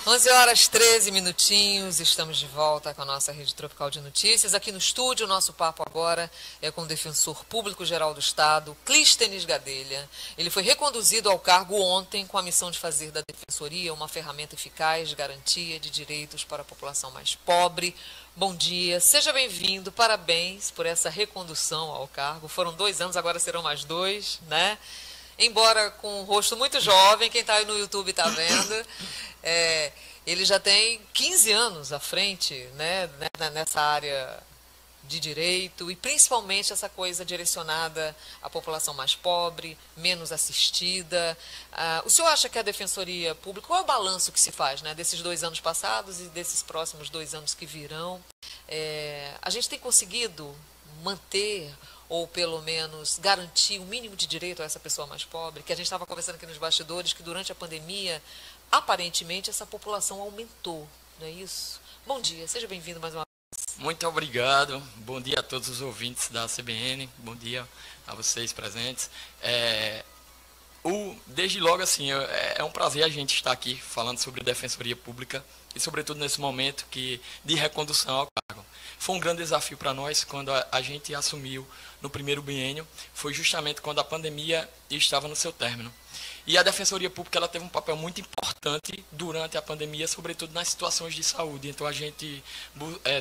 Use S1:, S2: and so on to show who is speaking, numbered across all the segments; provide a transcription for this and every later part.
S1: 11h13, estamos de volta com a nossa Rede Tropical de Notícias. Aqui no estúdio, o nosso papo agora é com o Defensor Público-Geral do Estado, Clístenes Gadelha. Ele foi reconduzido ao cargo ontem com a missão de fazer da Defensoria uma ferramenta eficaz de garantia de direitos para a população mais pobre. Bom dia, seja bem-vindo, parabéns por essa recondução ao cargo. Foram 2 anos, agora serão mais 2, né? Embora com um rosto muito jovem, quem está aí no YouTube está vendo, ele já tem 15 anos à frente, né, nessa área de direito, e principalmente essa coisa direcionada à população mais pobre, menos assistida. O senhor acha que a Defensoria Pública, qual é o balanço que se faz, né, desses 2 anos passados e desses próximos 2 anos que virão? A gente tem conseguido manter ou pelo menos garantir o mínimo de direito a essa pessoa mais pobre, que a gente estava conversando aqui nos bastidores, que durante a pandemia, aparentemente, essa população aumentou, não é isso? Bom dia, seja bem-vindo mais uma vez.
S2: Muito obrigado, bom dia a todos os ouvintes da CBN, bom dia a vocês presentes. Desde logo, assim, é um prazer a gente estar aqui falando sobre Defensoria Pública e, sobretudo, nesse momento de recondução ao cargo. Foi um grande desafio para nós quando a gente assumiu no primeiro biênio, foi justamente quando a pandemia estava no seu término. E a Defensoria Pública ela teve um papel muito importante durante a pandemia, sobretudo nas situações de saúde. Então, a gente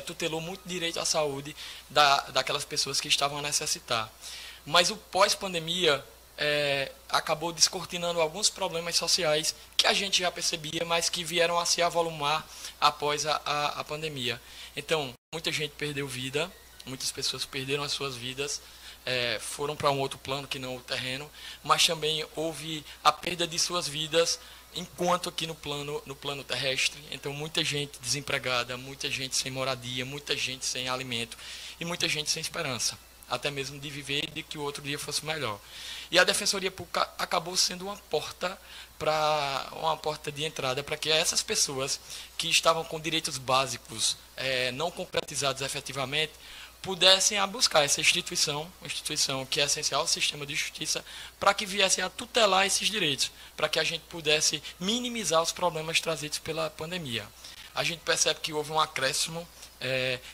S2: tutelou muito direito à saúde daquelas pessoas que estavam a necessitar. Mas o pós-pandemia acabou descortinando alguns problemas sociais que a gente já percebia, mas que vieram a se avolumar após a pandemia. Então, muita gente perdeu vida, muitas pessoas perderam as suas vidas, foram para um outro plano que não o terreno, mas também houve a perda de suas vidas enquanto aqui no plano terrestre. Então, muita gente desempregada, muita gente sem moradia, muita gente sem alimento e muita gente sem esperança, até mesmo de viver e de que o outro dia fosse melhor. E a Defensoria Pública acabou sendo uma porta de entrada para que essas pessoas que estavam com direitos básicos não concretizados efetivamente pudessem buscar essa instituição que é essencial ao sistema de justiça, para que viessem a tutelar esses direitos, para que a gente pudesse minimizar os problemas trazidos pela pandemia. A gente percebe que houve um acréscimo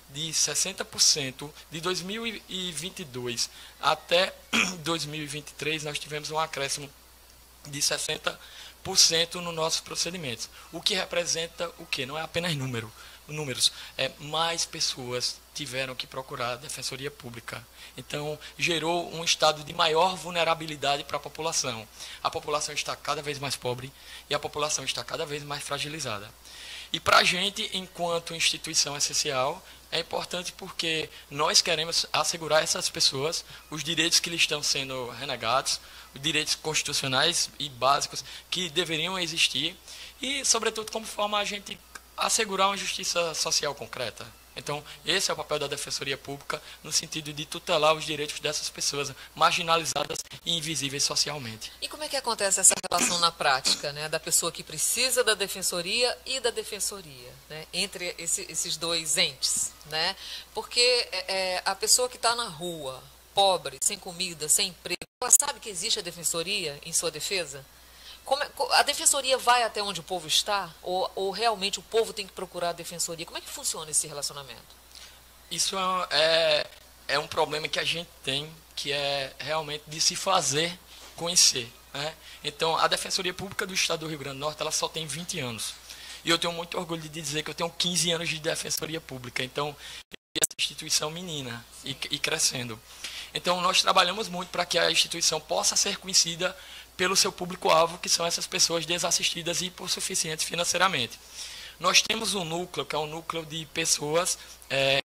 S2: de 60%. De 2022 até 2023, nós tivemos um acréscimo de 60% nos nossos procedimentos. O que representa o quê? Não é apenas números. Mais pessoas tiveram que procurar a Defensoria Pública. Então, gerou um estado de maior vulnerabilidade para a população. A população está cada vez mais pobre e a população está cada vez mais fragilizada. E para a gente, enquanto instituição essencial, é importante porque nós queremos assegurar a essas pessoas os direitos que lhes estão sendo renegados, os direitos constitucionais e básicos que deveriam existir e, sobretudo, como forma a gente assegurar uma justiça social concreta. Então, esse é o papel da Defensoria Pública no sentido de tutelar os direitos dessas pessoas marginalizadas e invisíveis socialmente.
S1: E como é que acontece essa relação na prática, né, da pessoa que precisa da Defensoria e da Defensoria, né, entre esses dois entes, né? Porque a pessoa que está na rua, pobre, sem comida, sem emprego, ela sabe que existe a Defensoria em sua defesa? A Defensoria vai até onde o povo está? Ou realmente o povo tem que procurar a Defensoria? Como é que funciona esse relacionamento?
S2: Isso é um problema que a gente tem, que é realmente de se fazer conhecer, né? Então, a Defensoria Pública do Estado do Rio Grande do Norte, ela só tem 20 anos. E eu tenho muito orgulho de dizer que eu tenho 15 anos de Defensoria Pública. Então, essa instituição menina e crescendo. Então, nós trabalhamos muito para que a instituição possa ser conhecida pelo seu público-alvo, que são essas pessoas desassistidas e hipossuficientes financeiramente. Nós temos um núcleo, que é um núcleo de pessoas,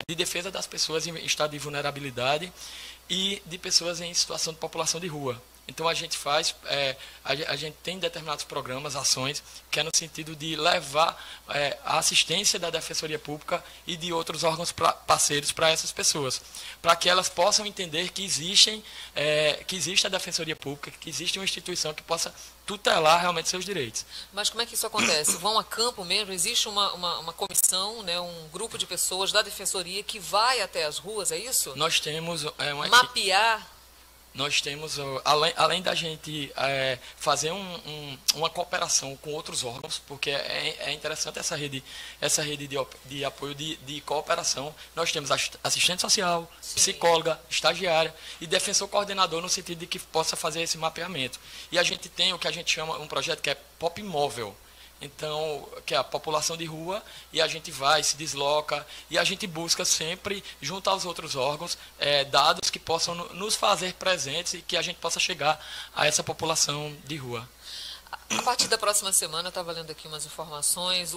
S2: de defesa das pessoas em estado de vulnerabilidade e de pessoas em situação de população de rua. Então, a gente a gente tem determinados programas, ações, que é no sentido de levar a assistência da Defensoria Pública e de outros órgãos parceiros para essas pessoas, para que elas possam entender que existe a Defensoria Pública, que existe uma instituição que possa tutelar realmente seus direitos.
S1: Mas como é que isso acontece? Vão a campo mesmo? Existe uma comissão, né, um grupo de pessoas da Defensoria que vai até as ruas, é isso?
S2: Nós temos
S1: mapear
S2: Nós temos, além da gente fazer uma cooperação com outros órgãos, porque é interessante essa rede de apoio de cooperação. Nós temos assistente social,
S1: Sim.
S2: psicóloga, estagiária e defensor coordenador no sentido de que possa fazer esse mapeamento. E a gente tem o que a gente chama um projeto que é POP Móvel. Então, que é a população de rua, e a gente vai, se desloca, e a gente busca sempre, junto aos outros órgãos, dados que possam nos fazer presentes e que a gente possa chegar a essa população de rua.
S1: A partir da próxima semana, eu estava lendo aqui umas informações,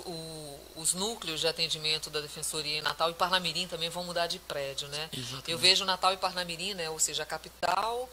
S1: os núcleos de atendimento da Defensoria em Natal e Parnamirim também vão mudar de prédio, né?
S2: Exatamente.
S1: Eu vejo Natal e Parnamirim, né? Ou seja, a capital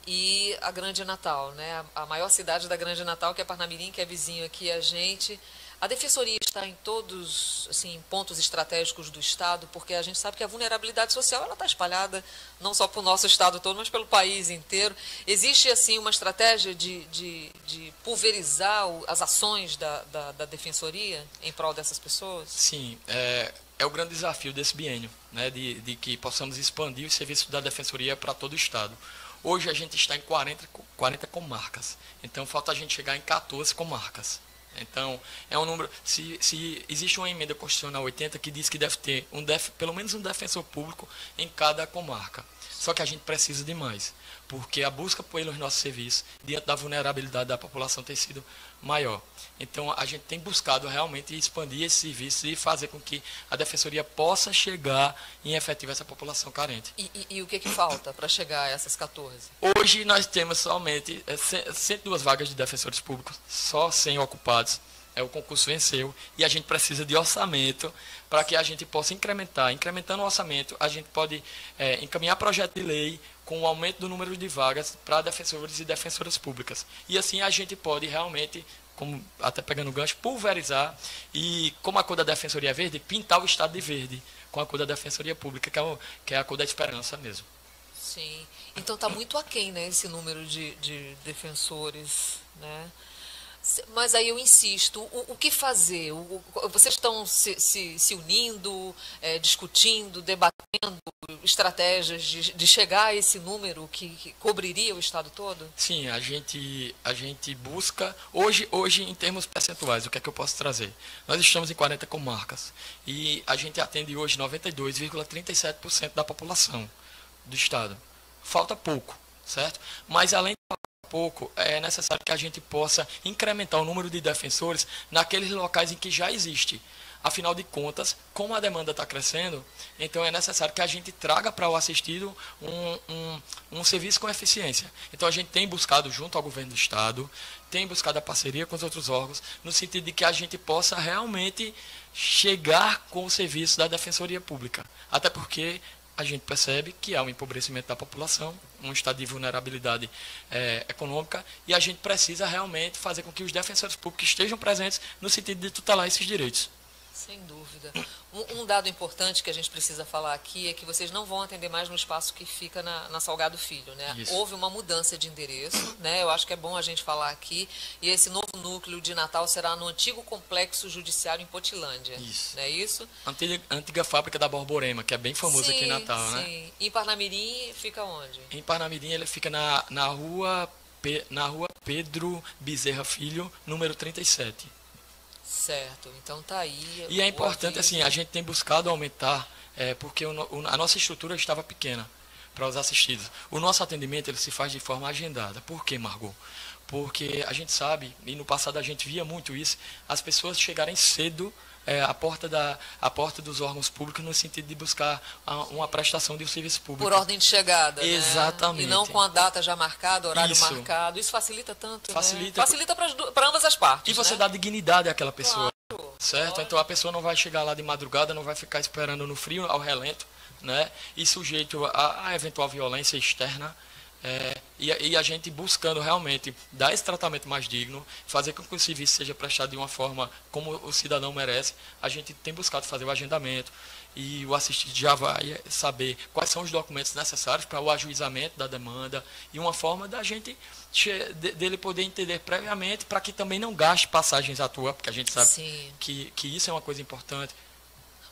S1: e a Grande Natal, né? A maior cidade da Grande Natal, que é Parnamirim, que é vizinho aqui a gente. A Defensoria está em todos, assim, pontos estratégicos do Estado, porque a gente sabe que a vulnerabilidade social ela está espalhada não só para o nosso Estado todo, mas pelo país inteiro. Existe, assim, uma estratégia de pulverizar as ações da Defensoria em prol dessas pessoas?
S2: Sim, é o grande desafio desse biênio, né? De que possamos expandir os serviços da Defensoria para todo o Estado. Hoje a gente está em 40 comarcas, então falta a gente chegar em 14 comarcas. Então, é um número. Se existe uma emenda constitucional 80 que diz que deve ter pelo menos um defensor público em cada comarca. Só que a gente precisa de mais, porque a busca pelos nossos serviços, diante da vulnerabilidade da população, tem sido maior. Então, a gente tem buscado realmente expandir esse serviço e fazer com que a Defensoria possa chegar em efetivo a essa população carente.
S1: E o que falta para chegar a essas 14?
S2: Hoje nós temos somente 102 vagas de defensores públicos, só 100 ocupados. O concurso venceu e a gente precisa de orçamento para que a gente possa incrementar. Incrementando o orçamento, a gente pode encaminhar projeto de lei com o aumento do número de vagas para defensores e defensoras públicas. E assim a gente pode realmente, como até pegando o gancho, pulverizar e, como a cor da Defensoria é verde, pintar o Estado de verde com a cor da Defensoria Pública, que é a cor da esperança mesmo.
S1: Sim. Então está muito aquém, né, esse número de defensores, né? Mas aí eu insisto, o que fazer? Vocês estão se unindo, discutindo, debatendo estratégias de chegar a esse número que cobriria o Estado todo?
S2: Sim, a gente busca, hoje em termos percentuais, o que é que eu posso trazer? Nós estamos em 40 comarcas e a gente atende hoje 92,37% da população do Estado. Falta pouco, certo? Mas além de pouco, é necessário que a gente possa incrementar o número de defensores naqueles locais em que já existe. Afinal de contas, como a demanda está crescendo, então é necessário que a gente traga para o assistido um serviço com eficiência. Então a gente tem buscado junto ao governo do Estado, tem buscado a parceria com os outros órgãos, no sentido de que a gente possa realmente chegar com o serviço da Defensoria Pública. Até porque a gente percebe que há um empobrecimento da população, um estado de vulnerabilidade econômica, e a gente precisa realmente fazer com que os defensores públicos estejam presentes no sentido de tutelar esses direitos.
S1: Sem dúvida. Um dado importante que a gente precisa falar aqui é que vocês não vão atender mais no espaço que fica na Salgado Filho, né?
S2: Isso.
S1: Houve uma mudança de endereço, né? Eu acho que é bom a gente falar aqui. E esse novo núcleo de Natal será no antigo complexo judiciário em Potilândia.
S2: Isso.
S1: Não é isso?
S2: Antiga fábrica da Borborema, que é bem famosa aqui em Natal,
S1: sim.
S2: né?
S1: Sim. E em Parnamirim fica onde?
S2: Em Parnamirim ele fica na rua Pedro Bezerra Filho, número 37.
S1: Certo, então tá aí.
S2: E é importante, assim, a gente tem buscado aumentar, porque a nossa estrutura estava pequena para os assistidos. O nosso atendimento ele se faz de forma agendada. Por quê, Margot? Porque a gente sabe, e no passado a gente via muito isso, as pessoas chegarem cedo à porta dos órgãos públicos no sentido de buscar uma prestação de um serviço público.
S1: Por ordem de chegada,
S2: Exatamente.
S1: Né? E não com a data já marcada, horário
S2: Isso.
S1: marcado. Isso facilita tanto,
S2: Facilita.
S1: Né? Facilita para ambas as partes.
S2: E você
S1: né?
S2: dá dignidade àquela pessoa.
S1: Claro,
S2: Certo?
S1: claro.
S2: Então a pessoa não vai chegar lá de madrugada, não vai ficar esperando no frio, ao relento, né? E sujeito a eventual violência externa. E a gente buscando realmente dar esse tratamento mais digno, fazer com que o serviço seja prestado de uma forma como o cidadão merece, a gente tem buscado fazer o agendamento e o assistido já vai saber quais são os documentos necessários para o ajuizamento da demanda e uma forma da gente dele poder entender previamente para que também não gaste passagens à toa, porque a gente sabe que isso é uma coisa importante.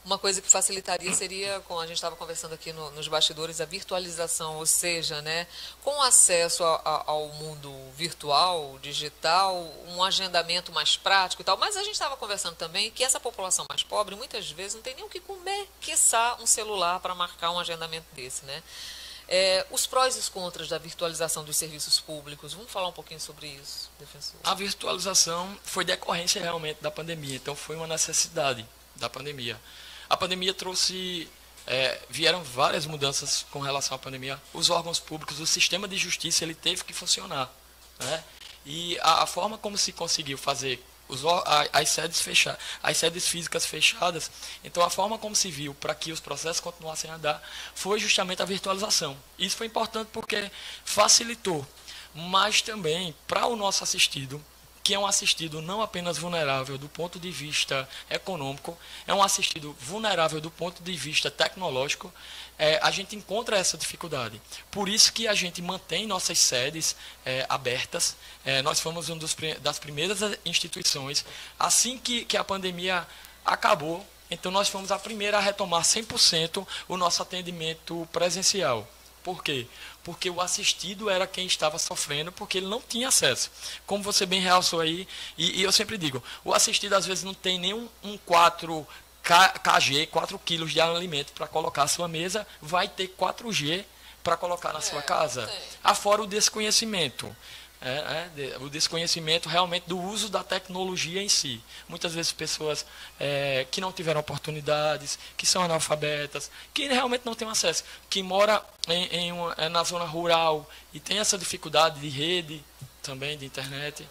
S1: Uma coisa que facilitaria seria, como a gente estava conversando aqui nos bastidores, a virtualização, ou seja, né, com acesso ao mundo virtual, digital, um agendamento mais prático e tal. Mas a gente estava conversando também que essa população mais pobre, muitas vezes, não tem nem o que comer, quiçá um celular para marcar um agendamento desse, né? Os prós e os contras da virtualização dos serviços públicos. Vamos falar um pouquinho sobre isso, defensor?
S2: A virtualização foi decorrência realmente da pandemia, então foi uma necessidade da pandemia. A pandemia trouxe, vieram várias mudanças com relação à pandemia. Os órgãos públicos, o sistema de justiça, ele teve que funcionar, né? E a forma como se conseguiu fazer as sedes físicas fechadas, então a forma como se viu para que os processos continuassem a andar foi justamente a virtualização. Isso foi importante porque facilitou, mas também para o nosso assistido, que é um assistido não apenas vulnerável do ponto de vista econômico, é um assistido vulnerável do ponto de vista tecnológico, a gente encontra essa dificuldade. Por isso que a gente mantém nossas sedes abertas. Nós fomos uma das primeiras instituições, assim que a pandemia acabou, então nós fomos a primeira a retomar 100% o nosso atendimento presencial. Por quê? Porque o assistido era quem estava sofrendo, porque ele não tinha acesso. Como você bem realçou aí, e eu sempre digo, o assistido às vezes não tem nem um 4 kg, 4 quilos de alimento para colocar à sua mesa, vai ter 4G para colocar na sua casa. Afora o desconhecimento. O desconhecimento realmente do uso da tecnologia em si. Muitas vezes pessoas que não tiveram oportunidades, que são analfabetas, que realmente não têm acesso, que moram na zona rural e tem essa dificuldade de rede também, de internet.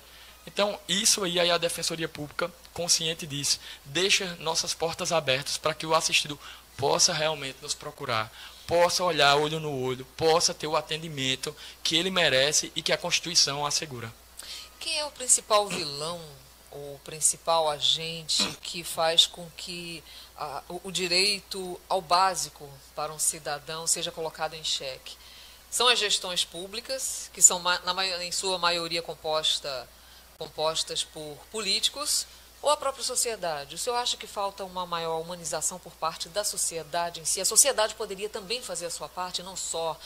S2: Então, isso aí a Defensoria Pública, consciente disso, deixa nossas portas abertas para que o assistido possa realmente nos procurar, possa olhar olho no olho, possa ter o atendimento que ele merece e que a Constituição assegura.
S1: Quem é o principal vilão, ou o principal agente que faz com que o direito ao básico para um cidadão seja colocado em xeque? São as gestões públicas, que são, em sua maioria, compostas por políticos, ou a própria sociedade? O senhor acha que falta uma maior humanização por parte da sociedade em si? A sociedade poderia também fazer a sua parte, não só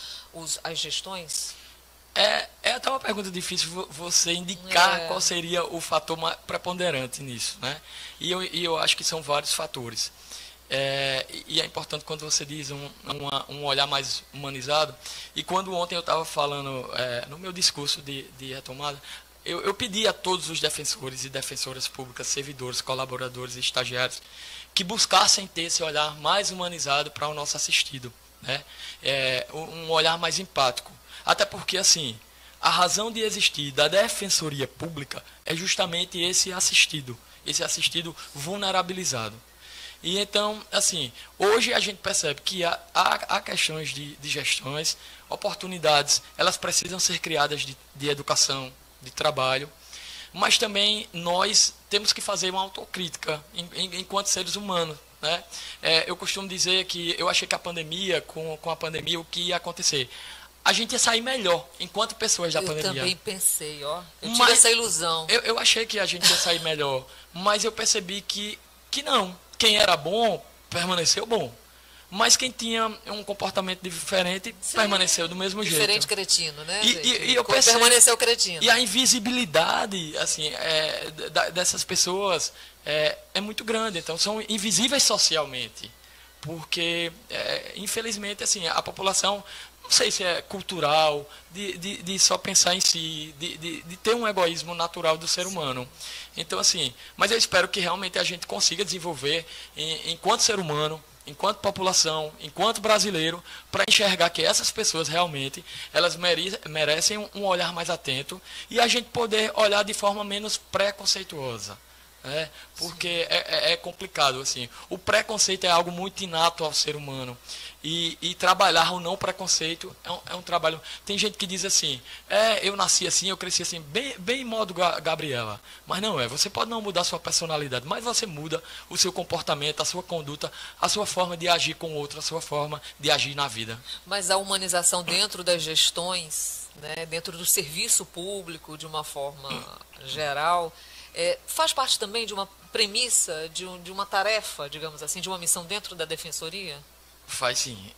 S1: as gestões?
S2: É até uma pergunta difícil você indicar qual seria o fator mais preponderante nisso, né? E eu acho que são vários fatores. E é importante quando você diz um olhar mais humanizado. E quando ontem eu estava falando no meu discurso de retomada, eu pedi a todos os defensores e defensoras públicas, servidores, colaboradores e estagiários, que buscassem ter esse olhar mais humanizado para o nosso assistido, né? Um olhar mais empático. Até porque, assim, a razão de existir da Defensoria Pública é justamente esse assistido vulnerabilizado. E então, assim, hoje a gente percebe que há questões de gestões, oportunidades, elas precisam ser criadas de educação, de trabalho, mas também nós temos que fazer uma autocrítica enquanto seres humanos, né? Eu costumo dizer que eu achei que com a pandemia, o que ia acontecer? A gente ia sair melhor enquanto pessoas da pandemia.
S1: Eu também pensei, ó. Eu tive essa ilusão.
S2: Eu achei que a gente ia sair melhor, mas eu percebi que não. Quem era bom, permaneceu bom. Mas quem tinha um comportamento diferente, permaneceu do mesmo jeito.
S1: Diferente cretino, né?
S2: E eu percebo,
S1: permaneceu cretino.
S2: E a invisibilidade, assim, dessas pessoas é muito grande. Então, são invisíveis socialmente. Porque, infelizmente, assim, a população, não sei se é cultural, de só pensar em si, de ter um egoísmo natural do ser humano. Então, assim, mas eu espero que realmente a gente consiga desenvolver, enquanto ser humano, enquanto população, enquanto brasileiro, para enxergar que essas pessoas realmente, elas merecem um olhar mais atento e a gente poder olhar de forma menos preconceituosa. Porque é complicado, assim. O preconceito é algo muito inato ao ser humano. E trabalhar o não preconceito é um trabalho. Tem gente que diz assim, eu nasci assim, eu cresci assim, bem em modo Gabriela. Mas não é, você pode não mudar a sua personalidade, mas você muda o seu comportamento, a sua conduta, a sua forma de agir com o outro, a sua forma de agir na vida.
S1: Mas a humanização dentro das gestões, né, dentro do serviço público, de uma forma geral, faz parte também de uma premissa, de uma tarefa, digamos assim, de uma missão dentro da Defensoria?
S2: Faz sim.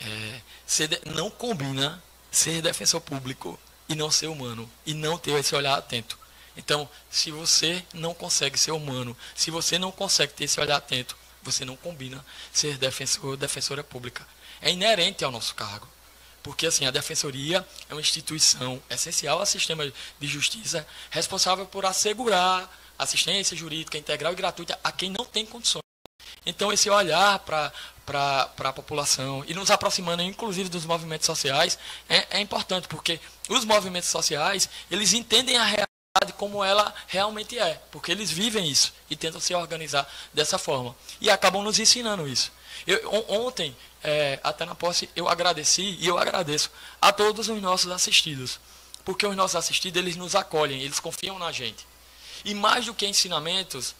S2: Não combina ser defensor público e não ser humano, e não ter esse olhar atento. Então, se você não consegue ser humano, se você não consegue ter esse olhar atento, você não combina ser defensor ou defensora pública. É inerente ao nosso cargo. Porque assim, a Defensoria é uma instituição essencial ao sistema de justiça, responsável por assegurar assistência jurídica integral e gratuita a quem não tem condições. Então, esse olhar para a população e nos aproximando, inclusive, dos movimentos sociais, é importante, porque os movimentos sociais, eles entendem a realidade como ela realmente é, porque eles vivem isso e tentam se organizar dessa forma. E acabam nos ensinando isso. Ontem, até na posse, eu agradeci e eu agradeço a todos os nossos assistidos, porque os nossos assistidos, eles nos acolhem, eles confiam na gente. E mais do que ensinamentos,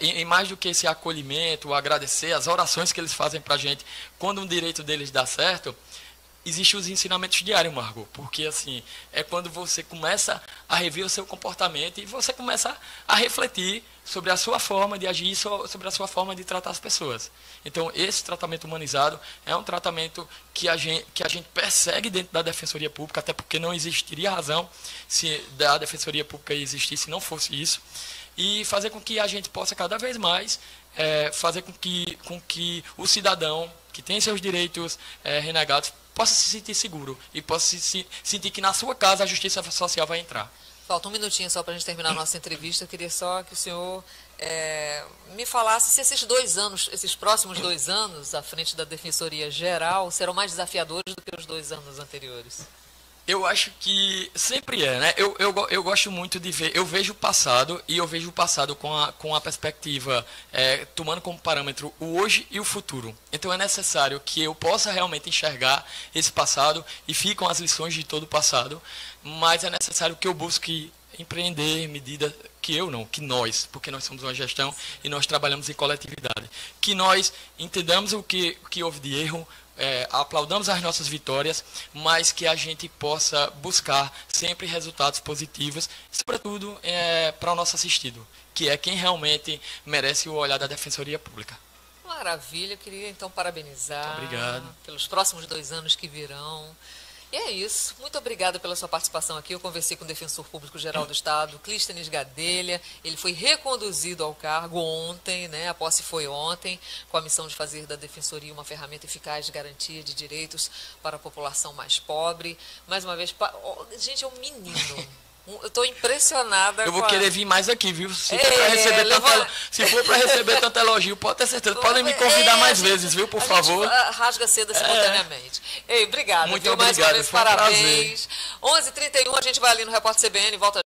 S2: e mais do que esse acolhimento, o agradecer, as orações que eles fazem para a gente, quando um direito deles dá certo, existem os ensinamentos diários, Margot, porque assim, é quando você começa a rever o seu comportamento e você começa a refletir sobre a sua forma de agir, sobre a sua forma de tratar as pessoas. Então, esse tratamento humanizado é um tratamento que a gente persegue dentro da Defensoria Pública, até porque não existiria razão se a Defensoria Pública existisse se não fosse isso, e fazer com que a gente possa cada vez mais fazer com que o cidadão que tem seus direitos renegados possa se sentir seguro e possa se sentir que na sua casa a justiça social vai entrar.
S1: Falta um minutinho só para a gente terminar a nossa entrevista. Eu queria só que o senhor me falasse se esses próximos 2 anos à frente da Defensoria Geral serão mais desafiadores do que os 2 anos anteriores.
S2: Eu acho que sempre né? Eu gosto muito de ver, eu vejo o passado e eu vejo o passado com a perspectiva, tomando como parâmetro o hoje e o futuro. Então é necessário que eu possa realmente enxergar esse passado e ficam as lições de todo o passado, mas é necessário que eu busque empreender medida que nós, porque nós somos uma gestão e nós trabalhamos em coletividade, que nós entendamos o que houve de erro, aplaudamos as nossas vitórias, mas que a gente possa buscar sempre resultados positivos, sobretudo para o nosso assistido, que é quem realmente merece o olhar da Defensoria Pública.
S1: Maravilha, eu queria então parabenizar pelos próximos 2 anos que virão. E é isso. Muito obrigada pela sua participação aqui. Eu conversei com o Defensor Público Geral do Estado, Clístenes Gadelha. Ele foi reconduzido ao cargo ontem, né? A posse foi ontem, com a missão de fazer da Defensoria uma ferramenta eficaz de garantia de direitos para a população mais pobre. Mais uma vez, gente, é um menino. Eu estou impressionada.
S2: Eu vou querer vir mais aqui, viu? Se for para receber tanto elogio, pode ter certeza. Podem me convidar mais vezes, viu? Por favor.
S1: Rasga seda espontaneamente. Ei, obrigada.
S2: Muito obrigado.
S1: Mais uma vez, parabéns. 11h31, a gente vai ali no Repórter CBN, volta.